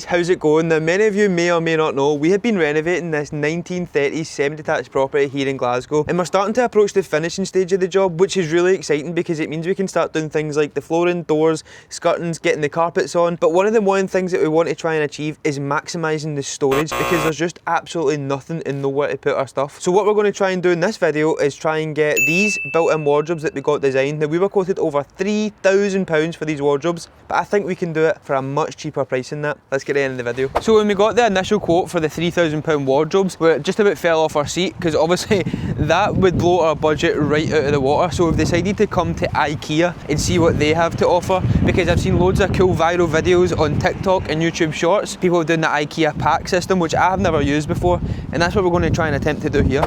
How's it going? Now, many of you may or may not know, we have been renovating this 1930s semi-detached property here in Glasgow, and we're starting to approach the finishing stage of the job, which is really exciting because it means we can start doing things like the flooring, doors, skirtings, getting the carpets on. But one of the main things that we want to try and achieve is maximising the storage, because there's just absolutely nothing and nowhere to put our stuff. So what we're going to try and do in this video is try and get these built-in wardrobes that we got designed. Now, we were quoted over £3,000 for these wardrobes, but I think we can do it for a much cheaper price than that. Let's get in the video. So when we got the initial quote for the £3,000 wardrobes, we just about fell off our seat, because obviously that would blow our budget right out of the water. So we've decided to come to IKEA and see what they have to offer, because I've seen loads of cool viral videos on TikTok and YouTube Shorts, people doing the IKEA PAX system, which I have never used before, and that's what we're going to try and attempt to do here.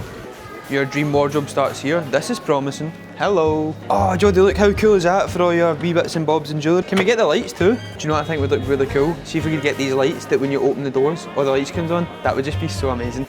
Your dream wardrobe starts here. This is promising. Hello. Oh, Jodie, look how cool is that for all your wee bits and bobs and jewellery. Can we get the lights too? Do you know what I think would look really cool? See if we could get these lights that when you open the doors or the lights comes on, that would just be so amazing.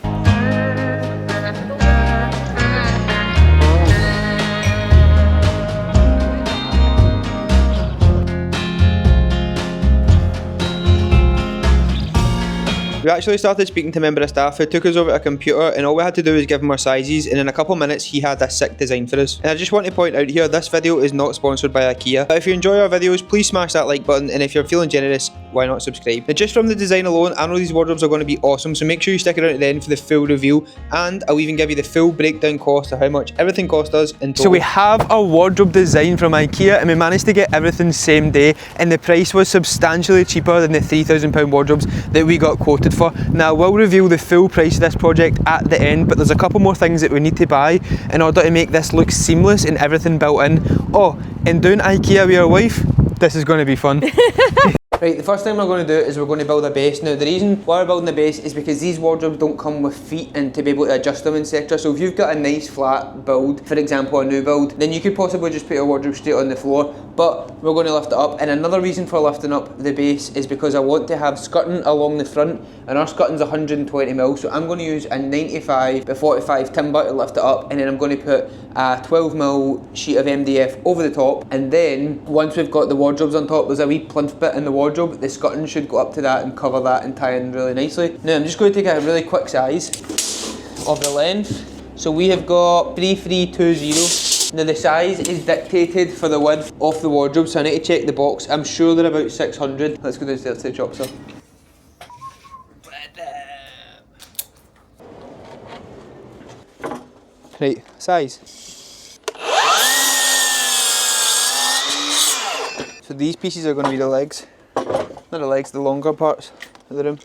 We actually started speaking to a member of staff who took us over to a computer, and all we had to do was give him our sizes, and in a couple of minutes he had a sick design for us. And I just want to point out here, this video is not sponsored by IKEA, but if you enjoy our videos, please smash that like button, and if you're feeling generous, why not subscribe? Now, just from the design alone, I know these wardrobes are going to be awesome, so make sure you stick around to the end for the full review, and I'll even give you the full breakdown cost of how much everything cost us in total. So we have a wardrobe design from IKEA, and we managed to get everything same day, and the price was substantially cheaper than the £3,000 wardrobes that we got quoted for. Now, we'll reveal the full price of this project at the end, but there's a couple more things that we need to buy in order to make this look seamless and everything built in. Oh, and doing IKEA with your wife, this is going to be fun. Right, the first thing we're going to do is we're going to build a base. Now, the reason why we're building the base is because these wardrobes don't come with feet and to be able to adjust them, etc. So if you've got a nice flat build, for example a new build, then you could possibly just put your wardrobe straight on the floor, but we're going to lift it up. And another reason for lifting up the base is because I want to have skirting along the front, and our skirting's 120mm, so I'm going to use a 95 by 45 timber to lift it up, and then I'm going to put a 12mm sheet of MDF over the top, and then once we've got the wardrobes on top, there's a wee plinth bit in the wardrobe. The skirting should go up to that and cover that and tie in really nicely. Now I'm just going to take a really quick size of the length. So we have got 3320. Now the size is dictated for the width of the wardrobe, so I need to check the box. I'm sure they're about 600. Let's go downstairs to the chop saw. Right, size. So these pieces are going to be the legs. Not the legs, the longer parts of the room.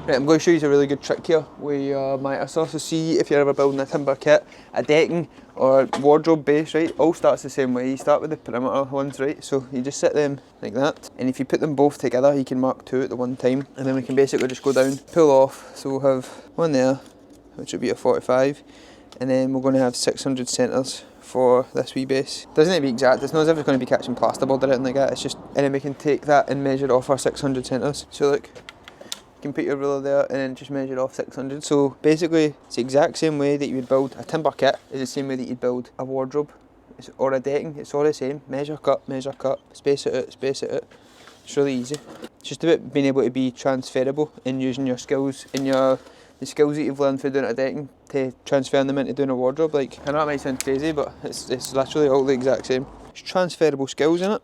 Right, I'm going to show you a really good trick here with my saw. So see if you're ever building a timber kit, a decking or wardrobe base, right? All starts the same way. You start with the perimeter ones, right? So you just set them like that, and if you put them both together, you can mark two at the one time, and then we can basically just go down, pull off. So we'll have one there, which will be a 45, and then we're going to have 600 centres for this wee base. Doesn't need to be exact, it's not as if it's going to be catching plasterboard or anything like that, it's just, and then we can take that and measure off our 600 centres. So look, you can put your ruler there and then just measure off 600. So basically, it's the exact same way that you would build a timber kit, is the same way that you'd build a wardrobe or a decking. It's all the same, measure, cut, space it out, space it out. It's really easy. It's just about being able to be transferable and using your skills in the skills that you've learned through doing a decking to transfer them into doing a wardrobe. Like, I know it might sound crazy, but it's literally all the exact same. It's transferable skills in it.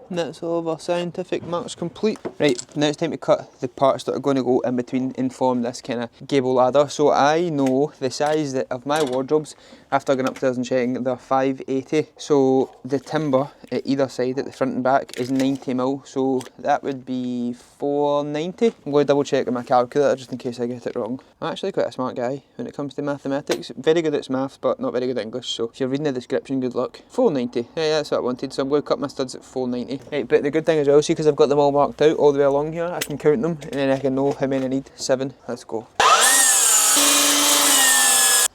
And that's all of our scientific marks complete. Right, now it's time to cut the parts that are going to go in between and form this kind of gable ladder. So I know the size of my wardrobes, after going upstairs and checking, they're 580. So the timber at either side, at the front and back, is 90mm. So that would be 490. I'm going to double check with my calculator just in case I get it wrong. I'm actually quite a smart guy when it comes to mathematics. Very good at maths, but not very good at English. So if you're reading the description, good luck. 490. Yeah, that's what I wanted. So I'm going to cut my studs at 490. Right, but the good thing as well, see, because I've got them all marked out all the way along here, I can count them and then I can know how many I need. 7. Let's go.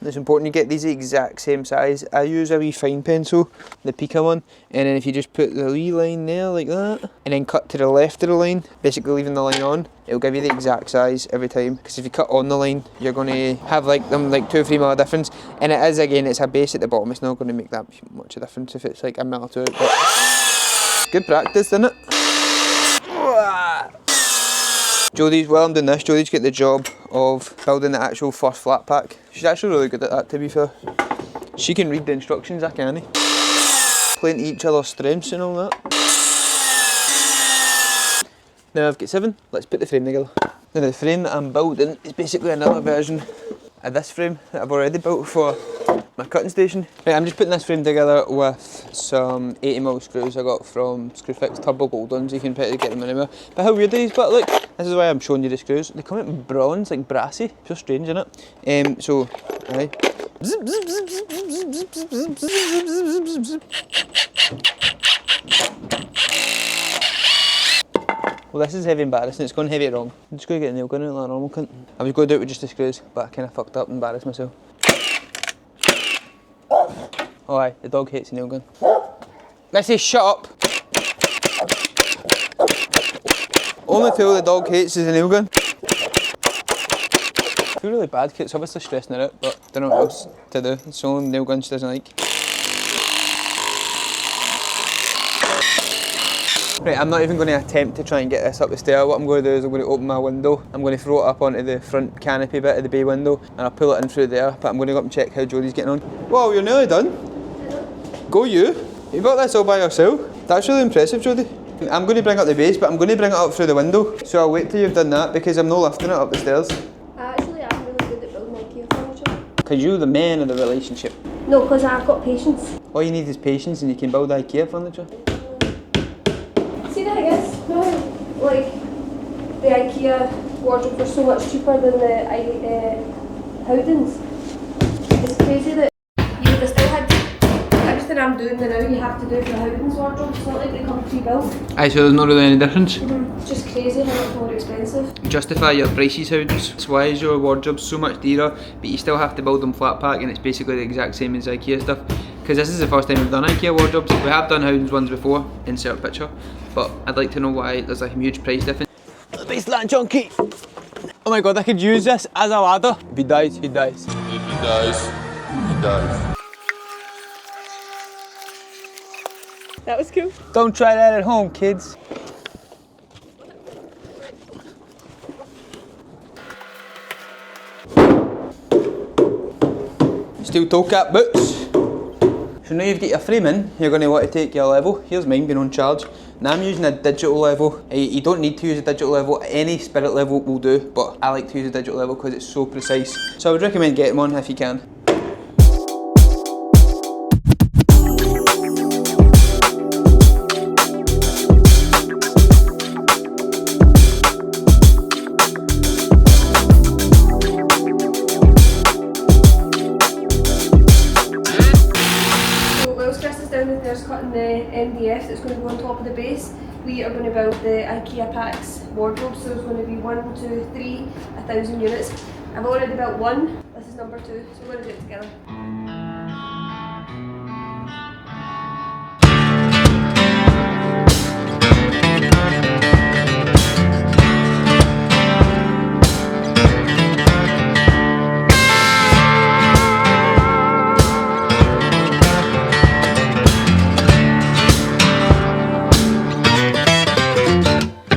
Now it's important you get these the exact same size. I use a wee fine pencil, the Pika one, and then if you just put the wee line there like that, and then cut to the left of the line, basically leaving the line on, it'll give you the exact size every time. Because if you cut on the line, you're going to have like them like 2 or 3 mil difference, and it is, again, it's a base at the bottom. It's not going to make that much of a difference if it's like a mil to it. But good practice, isn't it? Jodie's, while I'm doing this, Jodie's got the job of building the actual first flat pack. She's actually really good at that, to be fair. She can read the instructions, I can't. Playing to each other's strengths and all that. Now I've got 7, let's put the frame together. Now the frame that I'm building is basically another version of this frame that I've already built for my cutting station. Right, I'm just putting this frame together with some 80mm screws I got from Screwfix, turbo gold ones. You can get them anywhere. But how weird are these? But look, this is why I'm showing you the screws. They come out in bronze, like brassy. So strange, isn't it? So, aye. Well, this is heavy embarrassing. It's going heavy wrong. I'm just going to get a nail gun out like a normal cunt. I was going to do it with just the screws, but I kind of fucked up and embarrassed myself. Oh aye, the dog hates a nail gun. Missy, shut up! Only tool the dog hates is a nail gun. I feel really bad because it's obviously stressing her out, but I don't know what else to do. It's the only nail gun she doesn't like. Right, I'm not even going to attempt to try and get this up the stair. What I'm going to do is I'm going to open my window. I'm going to throw it up onto the front canopy bit of the bay window and I'll pull it in through there. But I'm going to go up and check how Jodie's getting on. Whoa, you're nearly done. Go you. You got this all by yourself. That's really impressive, Jodie. I'm going to bring up the base, but I'm going to bring it up through the window. So I'll wait till you've done that because I'm not lifting it up the stairs. Actually, I'm really good at building IKEA furniture. Because you're the man of the relationship. No, because I've got patience. All you need is patience and you can build IKEA furniture. See, the thing is, like, the IKEA wardrobes are so much cheaper than the Howdens. It's crazy that you would have still had everything I'm doing now you have to do for the Howdens wardrobe. It's not like they come pre-built. Aye, so there's not really any difference? It's just crazy how much more expensive. Justify your prices, Howdens. That's why is your wardrobe's so much dearer, but you still have to build them flat pack and it's basically the exact same as IKEA stuff. Because this is the first time we've done IKEA wardrobes. We have done Howdens ones before, insert picture, but I'd like to know why there's a huge price difference. Baseline junkie! Oh my god, I could use this as a ladder. If he dies, he dies. If he dies, he dies. That was cool. Don't try that at home, kids. Steel toe cap boots. So now you've got your frame in, you're going to want to take your level. Here's mine being on charge. Now I'm using a digital level. You don't need to use a digital level, any spirit level will do, but I like to use a digital level because it's so precise. So I would recommend getting one if you can. Cutting the MDF that's going to go on top of the base. We are going to build the IKEA PAX wardrobe, so there's going to be 1, 2, 3, 1,000 units. I've already built 1, this is number 2, so we're going to do it together.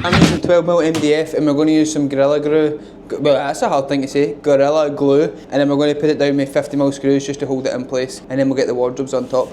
I'm using 12mm MDF and we're going to use some Gorilla Glue. Well, that's a hard thing to say. Gorilla Glue. And then we're going to put it down with 50mm screws just to hold it in place. And then we'll get the wardrobes on top.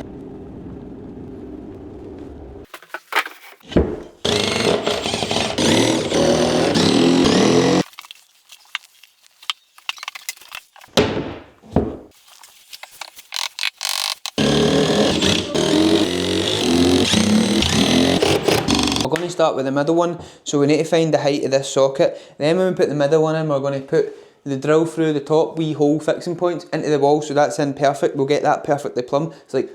We're going to start with the middle one, so we need to find the height of this socket. Then when we put the middle one in, we're going to put the drill through the top wee hole fixing points into the wall, so that's in perfect. We'll get that perfectly plumb. It's like,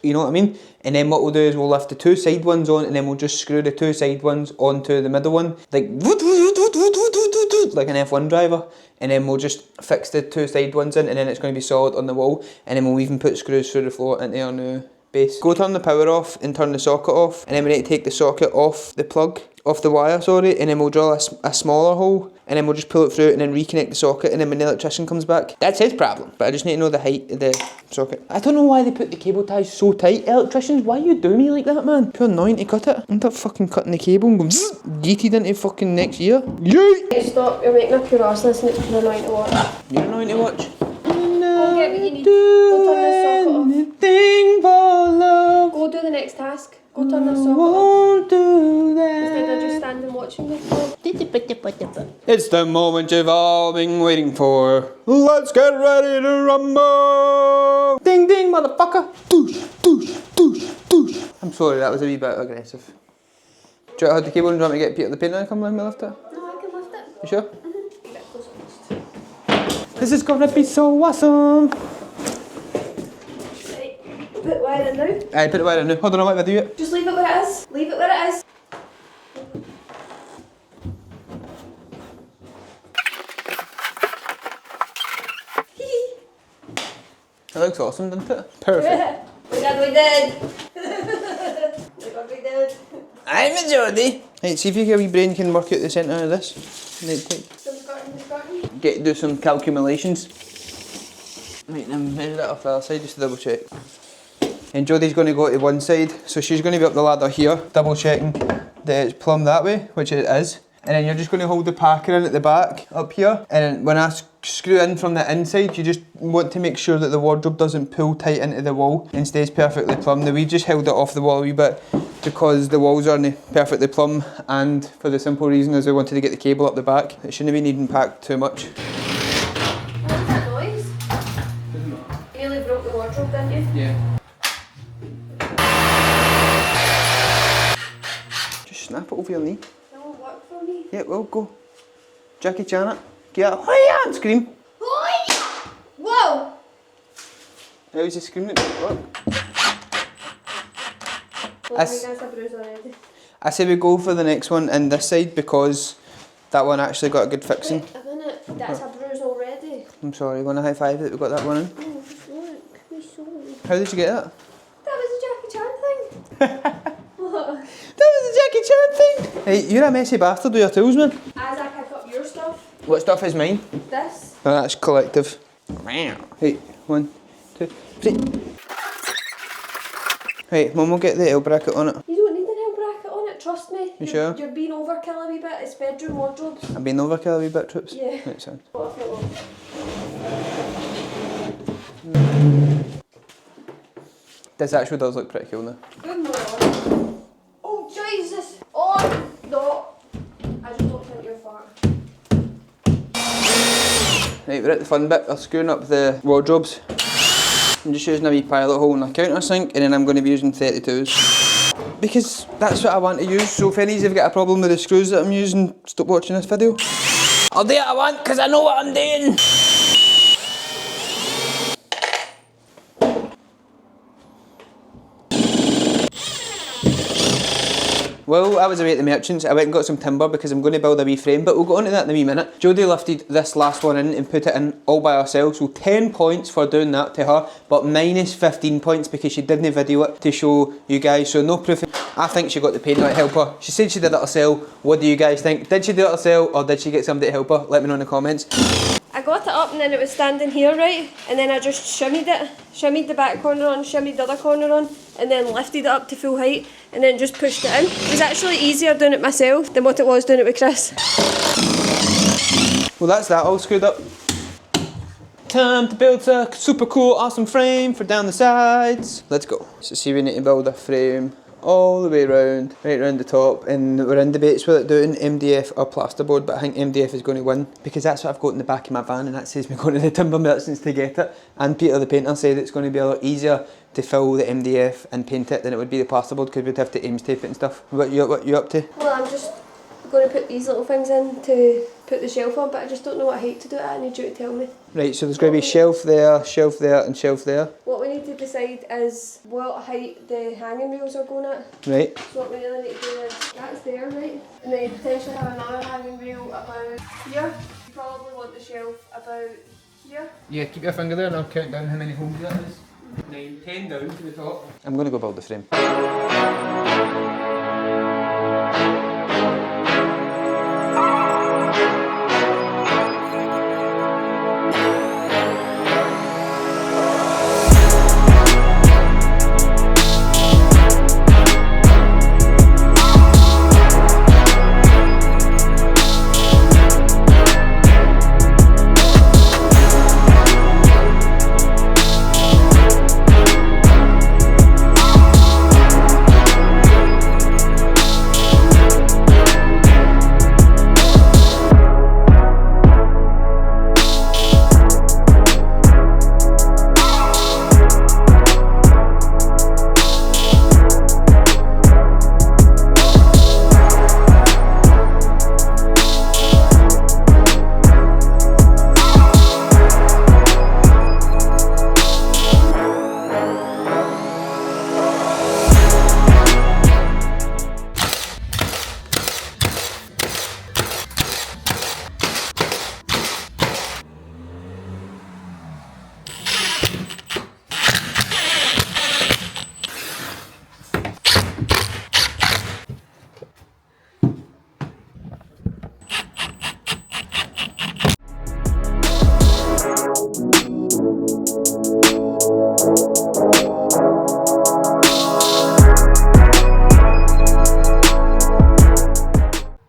you know what I mean? And then what we'll do is we'll lift the 2 side ones on and then we'll just screw the 2 side ones onto the middle one. Like, like an F1 driver, and then we'll just fix the two side ones in, and then it's going to be solid on the wall, and then we'll even put screws through the floor into our new base. Go turn the power off and turn the socket off, and then we need to take the socket off the plug, off the wire, sorry, and then we'll drill a smaller hole, and then we'll just pull it through and then reconnect the socket, and then when the electrician comes back, that's his problem. But I just need to know the height of the socket. I don't know why they put the cable ties so tight. Electricians, why you do me like that, man? Pure annoying to cut it. End up fucking cutting the cable and going yeeted into fucking next year. Yeet! Hey, stop, you're making a pure arse listen, it's pure annoying to watch. You're annoying to watch. Go get what you need. Go turn this socket off. Anything for love. Go do the next task. Go turn this socket off. Won't do that. Instead of just standing watching me. It's the moment you've all been waiting for. Let's get ready to rumble! Ding ding, motherfucker! Douche, douche, douche, douche. I'm sorry, that was a wee bit aggressive. Do you hold the cable and do you want me to get Peter the painter to come and lift it? No, I can lift it. You sure? This is gonna be so awesome! Right, put the wire in now. Aye, put it where I know. Hold on, I might do it. Just leave it where it is. Leave it where it is. It looks awesome, doesn't it? Perfect. We did. Look what we did. I'm a Jodie. Right, see if your wee brain can work out the centre of this. Some skirting. Do some calculations. Right, then measure that off the other side just to double check. And Jodie's going to go to one side, so she's going to be up the ladder here, double checking that it's plumb that way, which it is. And then you're just going to hold the packer in at the back, up here. And then when I screw in from the inside, you just want to make sure that the wardrobe doesn't pull tight into the wall and stays perfectly plumb. Now we've just held it off the wall a wee bit because the walls aren't perfectly plumb, and for the simple reason is we wanted to get the cable up the back. It shouldn't be needing packed too much. What was that noise? You nearly broke the wardrobe, didn't you? Yeah. Just snap it over your knee. That won't work for me. Yeah, well, go. Jackie Chan it. Get up. Hiya! And scream. Whoa! How was he screaming? Look. That's a bruise already. I say we go for the next one in this side because that one actually got a good fixing. Wait a minute, that's a bruise already. I'm sorry, you want a high five that we got that one in? Oh, just look, me sorry. How did you get that? That was a Jackie Chan thing. What? That was a Jackie Chan thing! Hey, you're a messy bastard with your tools, man. As I pick up your stuff, What stuff is mine? this. Oh, that's collective. Hey, 1, 2, 3. Hey, Mum will get the L bracket on it. You don't need an L bracket on it, trust me. You sure? You're being overkill a wee bit, it's bedroom wardrobes. I've been overkill a wee bit, Troops. Yeah. Right, son. What if it won't? This actually does look pretty cool now. Good morning. Oh, Jesus! Oh, no! I just don't think you're far. Right, we're at the fun bit. We're screwing up the wardrobes. I'm just using a wee pilot hole in a countersink, and then I'm going to be using 32s. Because that's what I want to use, so if any of you have got a problem with the screws that I'm using, stop watching this video. I'll do what I want, because I know what I'm doing! Well, I was away at the merchants. I went and got some timber because I'm going to build a wee frame, but we'll go on to that in a wee minute. Jodie lifted this last one in and put it in all by herself, so 10 points for doing that to her, but minus 15 points because she didn't video it to show you guys, so no proof. I think she got the painter to help her. She said she did it herself. What do you guys think? Did she do it herself or did she get somebody to help her? Let me know in the comments. I got it up and then it was standing here, right? And then I just shimmied it. Shimmied the back corner on, shimmied the other corner on, and then lifted it up to full height and then just pushed it in. It was actually easier doing it myself than what it was doing it with Chris. Well, that's that all screwed up. Time to build a super cool, awesome frame for down the sides. Let's go. So see, we need to build a frame all the way around, right around the top, and we're in debates with it doing MDF or plasterboard, but I think MDF is going to win because that's what I've got in the back of my van, and that says me going to the timber merchants to get it. And Peter the painter said it's going to be a lot easier to fill the MDF and paint it than it would be the plasterboard because we'd have to Ames tape it and stuff. What you up to? Well, I'm just going to put these little things in to put the shelf on, but I just don't know what height to do it at. I need you to tell me. Right, so there's going to be shelf there, and shelf there. What we need to decide is what height the hanging rails are going at. Right. So what we really need to do is, that's there, right? And then potentially have another hanging rail about here. You probably want the shelf about here. Yeah, keep your finger there and I'll count down how many holes that is. 9, 10 down to the top. I'm going to go build the frame.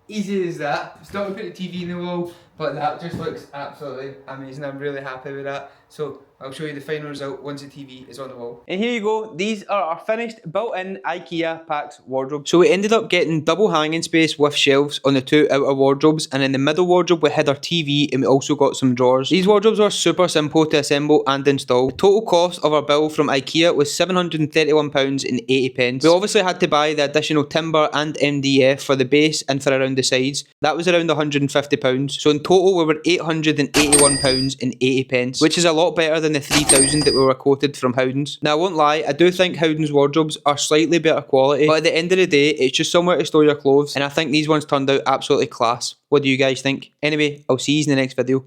Easy as that. Start to put the TV in the wall, but that just looks absolutely amazing. I'm really happy with that. So I'll show you the final result once the TV is on the wall. And here you go. These are our finished built-in IKEA PAX wardrobe. So we ended up getting double hanging space with shelves on the 2 outer wardrobes, and in the middle wardrobe we had our TV and we also got some drawers. These wardrobes were super simple to assemble and install. The total cost of our bill from IKEA was £731.80. We obviously had to buy the additional timber and MDF for the base and for around the sides. That was around £150. So in total we were £881.80, which is a lot better than the 3,000 that we were quoted from Howdens. Now I won't lie, I do think Howdens wardrobes are slightly better quality, but at the end of the day it's just somewhere to store your clothes, and I think these ones turned out absolutely class. What do you guys think? Anyway, I'll see you in the next video.